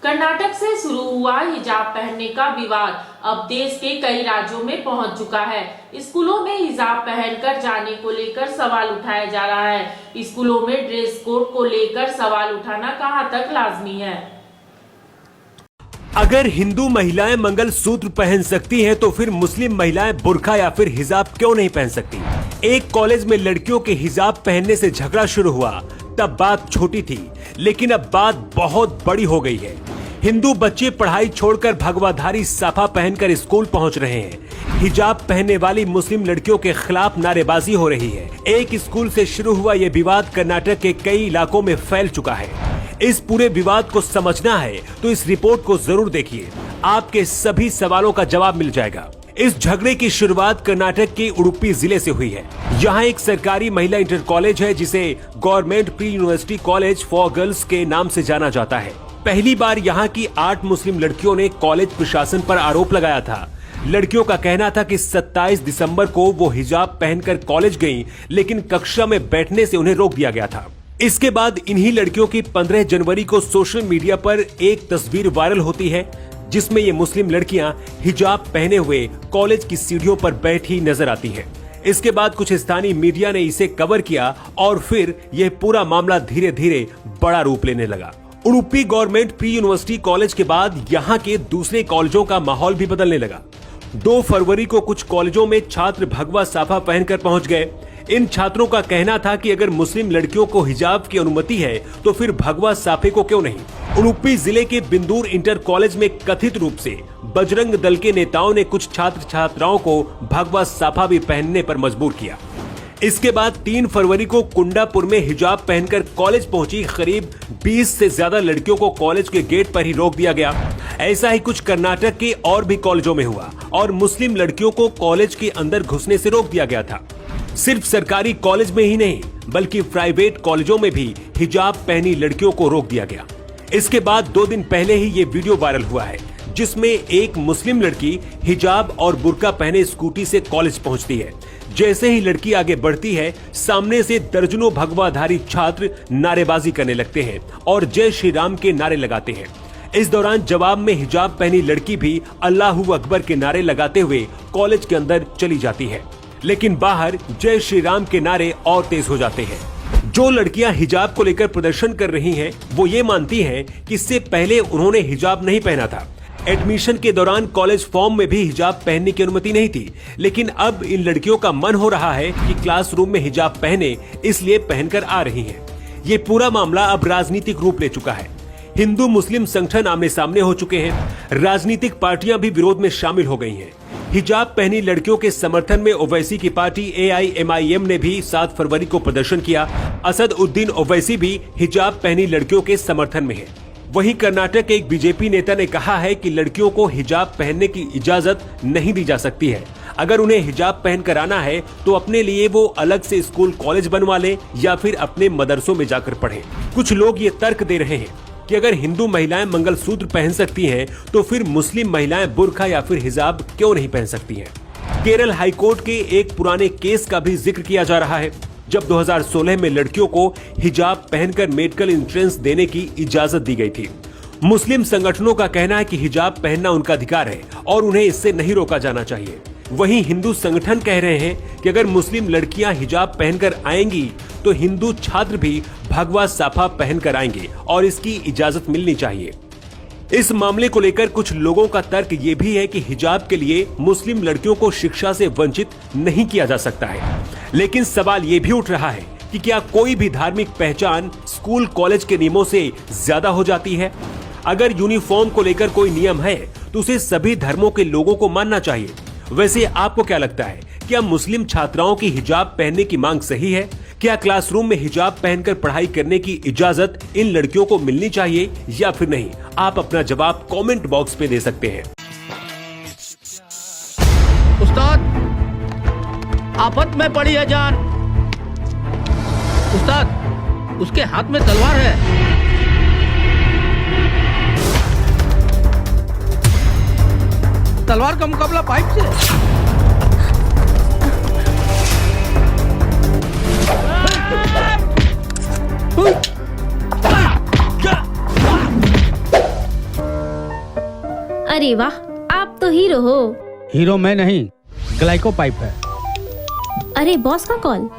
कर्नाटक से शुरू हुआ हिजाब पहनने का विवाद अब देश के कई राज्यों में पहुंच चुका है। स्कूलों में हिजाब पहनकर जाने को लेकर सवाल उठाया जा रहा है। स्कूलों में ड्रेस कोड को लेकर सवाल उठाना कहां तक लाजमी है। अगर हिंदू महिलाएं मंगलसूत्र पहन सकती हैं तो फिर मुस्लिम महिलाएं बुर्का या फिर हिजाब क्यों नहीं पहन सकती। एक कॉलेज में लड़कियों के हिजाब पहनने से झगड़ा शुरू हुआ तब बात छोटी थी, लेकिन अब बात बहुत बड़ी हो गई है। हिंदू बच्चे पढ़ाई छोड़कर भगवाधारी साफा पहनकर स्कूल पहुंच रहे हैं। हिजाब पहनने वाली मुस्लिम लड़कियों के खिलाफ नारेबाजी हो रही है। एक स्कूल से शुरू हुआ यह विवाद कर्नाटक के कई इलाकों में फैल चुका है। इस पूरे विवाद को समझना है तो इस रिपोर्ट को जरूर देखिए, आपके सभी सवालों का जवाब मिल जाएगा। इस झगड़े की शुरुआत कर्नाटक के उडुपी जिले से हुई है। यहाँ एक सरकारी महिला इंटर कॉलेज है जिसे government pre university college for girls के नाम से जाना जाता है। पहली बार यहाँ की 8 मुस्लिम लड़कियों ने कॉलेज प्रशासन पर आरोप लगाया था। लड़कियों का कहना था कि 27 दिसंबर को वो हिजाब पहनकर कॉलेज गईं, लेकिन कक्षा में बैठने से उन्हें रोक दिया गया था। इसके बाद इन्हीं लड़कियों की 15 जनवरी को सोशल मीडिया पर एक तस्वीर वायरल होती है जिसमें ये मुस्लिम लड़कियां हिजाब पहने हुए कॉलेज की सीढ़ियों पर बैठी नजर आती हैं। इसके बाद कुछ स्थानीय मीडिया ने इसे कवर किया और फिर यह पूरा मामला धीरे धीरे बड़ा रूप लेने लगा। Udupi government pre university college के बाद यहाँ के दूसरे कॉलेजों का माहौल भी बदलने लगा। 2 फरवरी को कुछ कॉलेजों में छात्र भगवा साफा पहनकर पहुंच गए। इन छात्रों का कहना था कि अगर मुस्लिम लड़कियों को हिजाब की अनुमति है तो फिर भगवा साफे को क्यों नहीं। उडुपी जिले के बिंदूर इंटर कॉलेज में कथित रूप से बजरंग दल के नेताओं ने कुछ छात्र छात्राओं को भगवा साफा भी पहनने पर मजबूर किया। इसके बाद 3 फरवरी को कुंडापुर में हिजाब पहनकर कॉलेज पहुंची करीब 20 से ज्यादा लड़कियों को कॉलेज के गेट पर ही रोक दिया गया। ऐसा ही कुछ कर्नाटक के और भी कॉलेजों में हुआ और मुस्लिम लड़कियों को कॉलेज के अंदर घुसने से रोक दिया गया था। सिर्फ सरकारी कॉलेज में ही नहीं बल्कि प्राइवेट कॉलेजों में भी हिजाब पहनी लड़कियों को रोक दिया गया। इसके बाद 2 दिन पहले ही ये वीडियो वायरल हुआ है जिसमें एक मुस्लिम लड़की हिजाब और बुर्का पहने स्कूटी से कॉलेज पहुंचती है। जैसे ही लड़की आगे बढ़ती है, सामने से दर्जनों भगवाधारी छात्र नारेबाजी करने लगते हैं और जय श्री राम के नारे लगाते हैं। इस दौरान जवाब में हिजाब पहनी लड़की भी अल्लाहू अकबर के नारे लगाते हुए कॉलेज के अंदर चली जाती है, लेकिन बाहर जय श्री राम के नारे और तेज हो जाते हैं। जो लड़कियां हिजाब को लेकर प्रदर्शन कर रही हैं, वो ये मानती हैं कि इससे पहले उन्होंने हिजाब नहीं पहना था। एडमिशन के दौरान कॉलेज फॉर्म में भी हिजाब पहनने की अनुमति नहीं थी, लेकिन अब इन लड़कियों का मन हो रहा है कि क्लासरूम में हिजाब पहने, इसलिए पहनकर आ रही हैं। ये पूरा मामला अब राजनीतिक रूप ले चुका है। हिंदू मुस्लिम संगठन आमने सामने हो चुके हैं। राजनीतिक पार्टियां भी विरोध में शामिल हो गई हैं। हिजाब पहनी लड़कियों के समर्थन में ओवैसी की पार्टी AIMIM ने भी 7 फरवरी को प्रदर्शन किया। असद उद्दीन ओवैसी भी हिजाब पहनी लड़कियों के समर्थन में है। वहीं कर्नाटक के एक बीजेपी नेता ने कहा है कि लड़कियों को हिजाब पहनने की इजाजत नहीं दी जा सकती है। अगर उन्हें हिजाब पहनकर आना है तो अपने लिए वो अलग से स्कूल कॉलेज बनवा ले या फिर अपने मदरसों में जाकर पढ़े। कुछ लोग ये तर्क दे रहे हैं कि अगर हिंदू महिलाएं मंगलसूत्र पहन सकती हैं तो फिर मुस्लिम महिलाएं बुर्का या फिर हिजाब क्यों नहीं पहन सकती हैं। केरल हाईकोर्ट के एक पुराने केस का भी जिक्र किया जा रहा है, जब 2016 में लड़कियों को हिजाब पहनकर मेडिकल एंट्रेंस देने की इजाजत दी गई थी। मुस्लिम संगठनों का कहना है कि हिजाब पहनना उनका अधिकार है और उन्हें इससे नहीं रोका जाना चाहिए। वहीं हिंदू संगठन कह रहे हैं कि अगर मुस्लिम लड़कियां हिजाब पहनकर आएंगी तो हिंदू छात्र भी भगवा साफा पहनकर आएंगे और इसकी इजाजत मिलनी चाहिए। इस मामले को लेकर कुछ लोगों का तर्क ये भी है कि हिजाब के लिए मुस्लिम लड़कियों को शिक्षा से वंचित नहीं किया जा सकता है। लेकिन सवाल ये भी उठ रहा है कि क्या कोई भी धार्मिक पहचान स्कूल कॉलेज के नियमों से ज्यादा हो जाती है। अगर यूनिफॉर्म को लेकर कोई नियम है तो उसे सभी धर्मों के लोगों को मानना चाहिए। वैसे आपको क्या लगता है, क्या मुस्लिम छात्राओं की हिजाब पहनने की मांग सही है? क्या क्लासरूम में हिजाब पहनकर पढ़ाई करने की इजाजत इन लड़कियों को मिलनी चाहिए या फिर नहीं? आप अपना जवाब कमेंट बॉक्स में दे सकते हैं। उस्ताद, आफत में पड़ी है जान। उस्ताद, उसके हाथ में तलवार है। तलवार का मुकाबला पाइप से। अरे वाह, आप तो हीरो हो। हीरो मैं नहीं, ग्लाइको पाइप है। अरे बॉस का कॉल।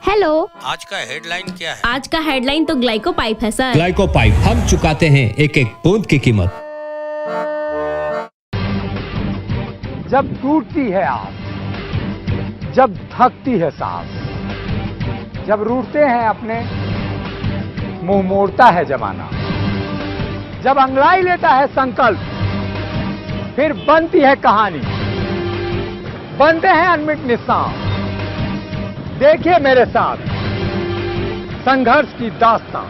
हेलो, आज का हेडलाइन क्या है? आज का हेडलाइन तो ग्लाइको पाइप है सर। ग्लाइको पाइप, हम चुकाते हैं एक एक बूंद की कीमत। जब टूटती है आस, जब थकती है सांस, जब रूठते हैं अपने, मुंह मोड़ता है जमाना, जब अंगड़ाई लेता है संकल्प, फिर बनती है कहानी, बनते हैं अनमिट निशान। देखिए मेरे साथ संघर्ष की दास्तां।